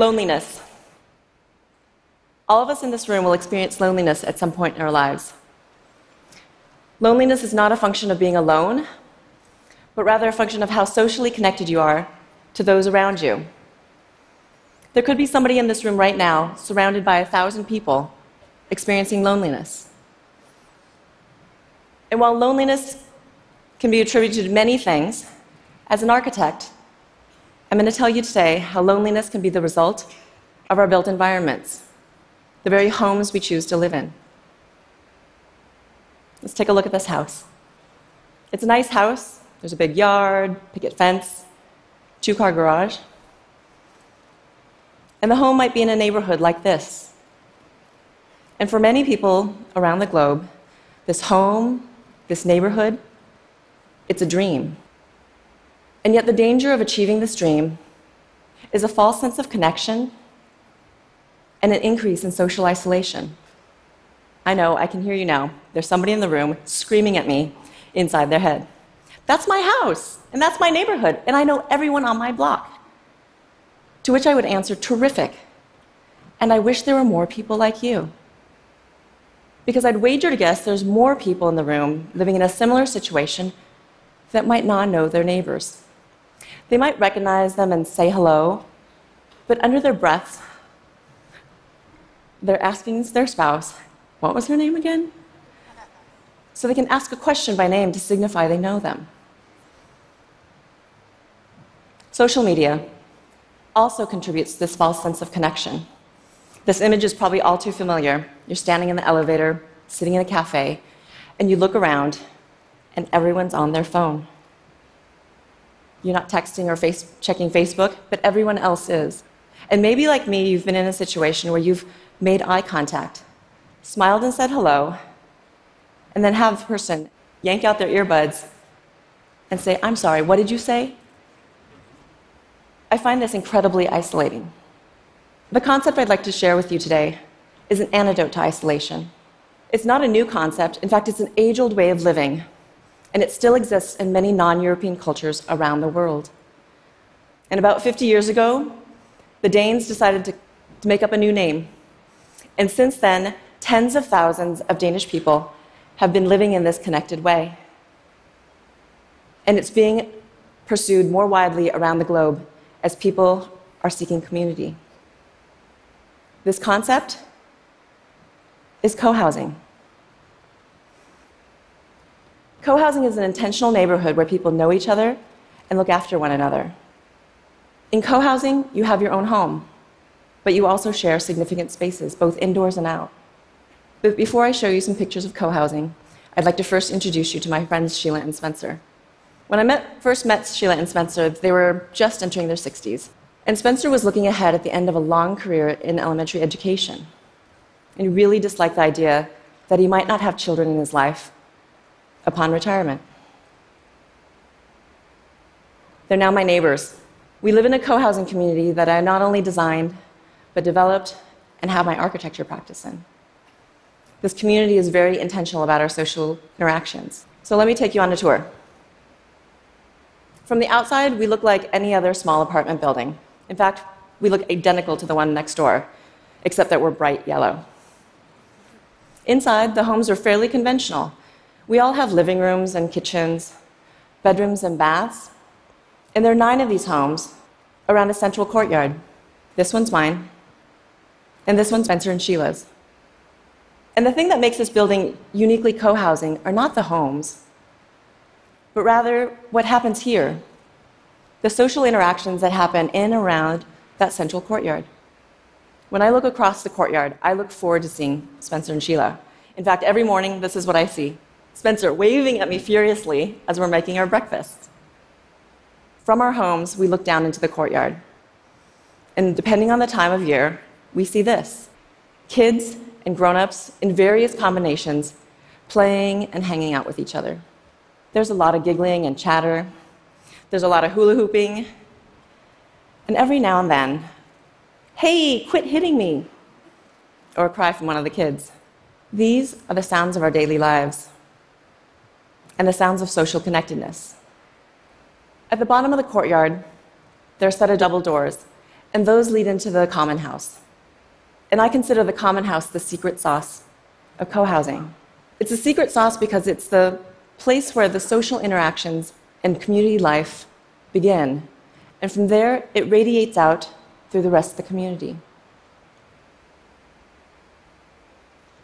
Loneliness. All of us in this room will experience loneliness at some point in our lives. Loneliness is not a function of being alone, but rather a function of how socially connected you are to those around you. There could be somebody in this room right now, surrounded by 1,000 people, experiencing loneliness. And while loneliness can be attributed to many things, as an architect, I'm going to tell you today how loneliness can be the result of our built environments, the very homes we choose to live in. Let's take a look at this house. It's a nice house. There's a big yard, picket fence, 2-car garage. And the home might be in a neighborhood like this. And for many people around the globe, this home, this neighborhood, it's a dream. And yet the danger of achieving this dream is a false sense of connection and an increase in social isolation. I know, I can hear you now. There's somebody in the room screaming at me inside their head. That's my house, and that's my neighborhood, and I know everyone on my block. To which I would answer, terrific. And I wish there were more people like you. Because I'd wager to guess there's more people in the room living in a similar situation that might not know their neighbors. They might recognize them and say hello, but under their breaths, they're asking their spouse, what was her name again? So they can ask a question by name to signify they know them. Social media also contributes to this false sense of connection. This image is probably all too familiar. You're standing in the elevator, sitting in a cafe, and you look around, and everyone's on their phone. You're not texting or checking Facebook, but everyone else is. And maybe like me, you've been in a situation where you've made eye contact, smiled and said hello, and then have the person yank out their earbuds and say, I'm sorry, what did you say? I find this incredibly isolating. The concept I'd like to share with you today is an antidote to isolation. It's not a new concept. In fact, it's an age-old way of living, and it still exists in many non-European cultures around the world. And about 50 years ago, the Danes decided to make up a new name. And since then, tens of thousands of Danish people have been living in this connected way. And it's being pursued more widely around the globe as people are seeking community. This concept is cohousing. Cohousing is an intentional neighborhood where people know each other and look after one another. In cohousing, you have your own home, but you also share significant spaces, both indoors and out. But before I show you some pictures of cohousing, I'd like to first introduce you to my friends Sheila and Spencer. When I first met Sheila and Spencer, they were just entering their 60s. And Spencer was looking ahead at the end of a long career in elementary education. And he really disliked the idea that he might not have children in his life upon retirement. They're now my neighbors. We live in a co-housing community that I not only designed, but developed and have my architecture practice in. This community is very intentional about our social interactions. So let me take you on a tour. From the outside, we look like any other small apartment building. In fact, we look identical to the one next door, except that we're bright yellow. Inside, the homes are fairly conventional. We all have living rooms and kitchens, bedrooms and baths. And there are 9 of these homes around a central courtyard. This one's mine, and this one's Spencer and Sheila's. And the thing that makes this building uniquely co-housing are not the homes, but rather what happens here, the social interactions that happen in and around that central courtyard. When I look across the courtyard, I look forward to seeing Spencer and Sheila. In fact, every morning, this is what I see. Spencer waving at me furiously as we're making our breakfast. From our homes, we look down into the courtyard. And depending on the time of year, we see this. Kids and grown-ups in various combinations playing and hanging out with each other. There's a lot of giggling and chatter. There's a lot of hula hooping. And every now and then, hey, quit hitting me, or a cry from one of the kids. These are the sounds of our daily lives and the sounds of social connectedness. At the bottom of the courtyard, there are a set of double doors, and those lead into the common house. And I consider the common house the secret sauce of co-housing. It's a secret sauce because it's the place where the social interactions and community life begin, and from there it radiates out through the rest of the community.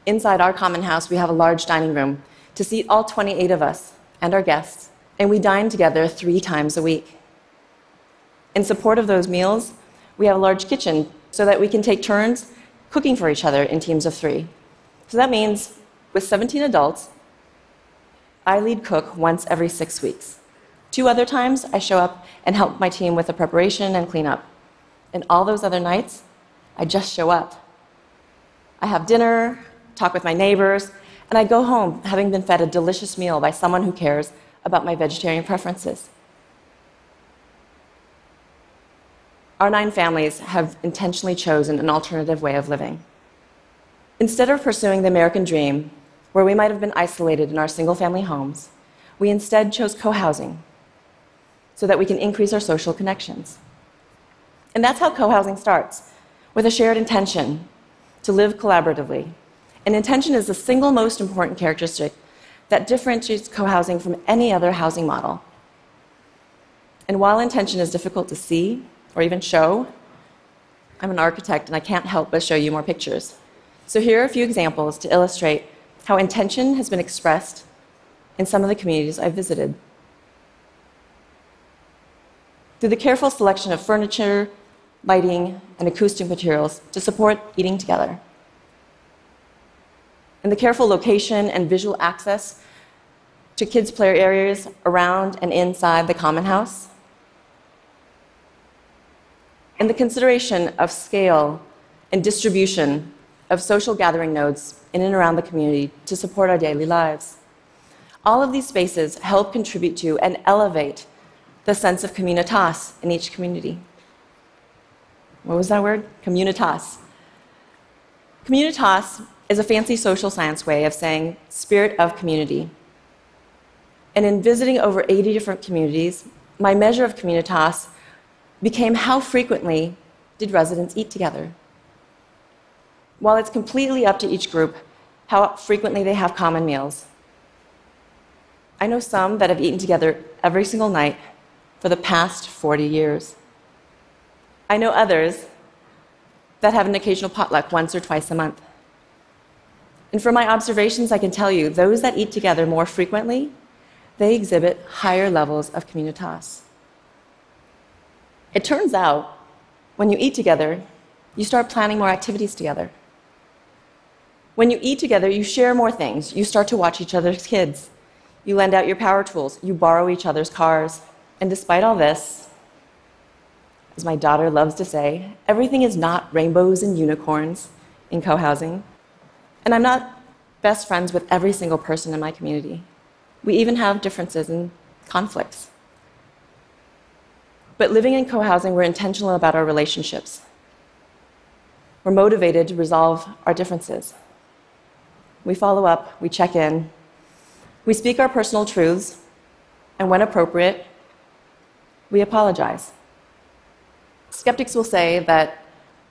Inside our common house, we have a large dining room to seat all 28 of us and our guests, and we dine together 3 times a week. In support of those meals, we have a large kitchen so that we can take turns cooking for each other in teams of 3. So that means with 17 adults, I lead cook once every 6 weeks. 2 other times, I show up and help my team with the preparation and cleanup. And all those other nights, I just show up. I have dinner, talk with my neighbors, and I go home having been fed a delicious meal by someone who cares about my vegetarian preferences. Our 9 families have intentionally chosen an alternative way of living. Instead of pursuing the American dream, where we might have been isolated in our single-family homes, we instead chose co-housing so that we can increase our social connections. And that's how co-housing starts, with a shared intention to live collaboratively. And intention is the single most important characteristic that differentiates co-housing from any other housing model. And while intention is difficult to see or even show, I'm an architect and I can't help but show you more pictures. So here are a few examples to illustrate how intention has been expressed in some of the communities I've visited. Through the careful selection of furniture, lighting, and acoustic materials to support eating together. And the careful location and visual access to kids' play areas around and inside the common house. And the consideration of scale and distribution of social gathering nodes in and around the community to support our daily lives. All of these spaces help contribute to and elevate the sense of communitas in each community. What was that word? Communitas. Communitas is a fancy social science way of saying spirit of community. And in visiting over 80 different communities, my measure of communitas became how frequently did residents eat together. While it's completely up to each group how frequently they have common meals, I know some that have eaten together every single night for the past 40 years. I know others that have an occasional potluck once or twice a month. And from my observations, I can tell you, those that eat together more frequently, they exhibit higher levels of communitas. It turns out, when you eat together, you start planning more activities together. When you eat together, you share more things. You start to watch each other's kids. You lend out your power tools. You borrow each other's cars. And despite all this, as my daughter loves to say, everything is not rainbows and unicorns in co-housing. And I'm not best friends with every single person in my community. We even have differences and conflicts. But living in co-housing, we're intentional about our relationships. We're motivated to resolve our differences. We follow up, we check in, we speak our personal truths, and when appropriate, we apologize. Skeptics will say that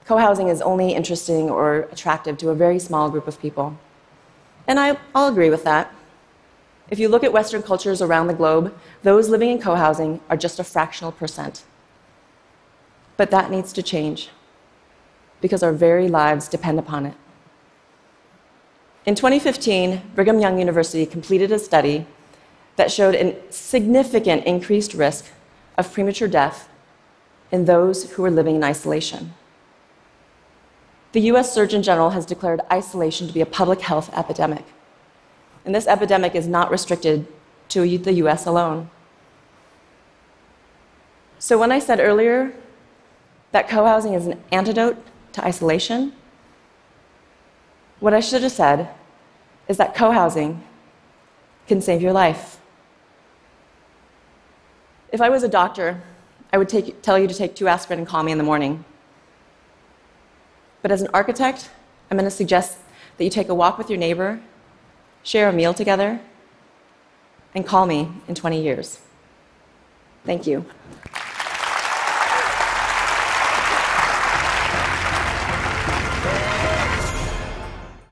co-housing is only interesting or attractive to a very small group of people. And I'll agree with that. If you look at Western cultures around the globe, those living in co-housing are just a fractional percent. But that needs to change, because our very lives depend upon it. In 2015, Brigham Young University completed a study that showed a significant increased risk of premature death in those who are living in isolation. The US Surgeon General has declared isolation to be a public health epidemic. And this epidemic is not restricted to the US alone. So when I said earlier that co-housing is an antidote to isolation, what I should have said is that co-housing can save your life. If I was a doctor, I would tell you to take 2 aspirin and call me in the morning. But as an architect, I'm going to suggest that you take a walk with your neighbor, share a meal together, and call me in 20 years. Thank you.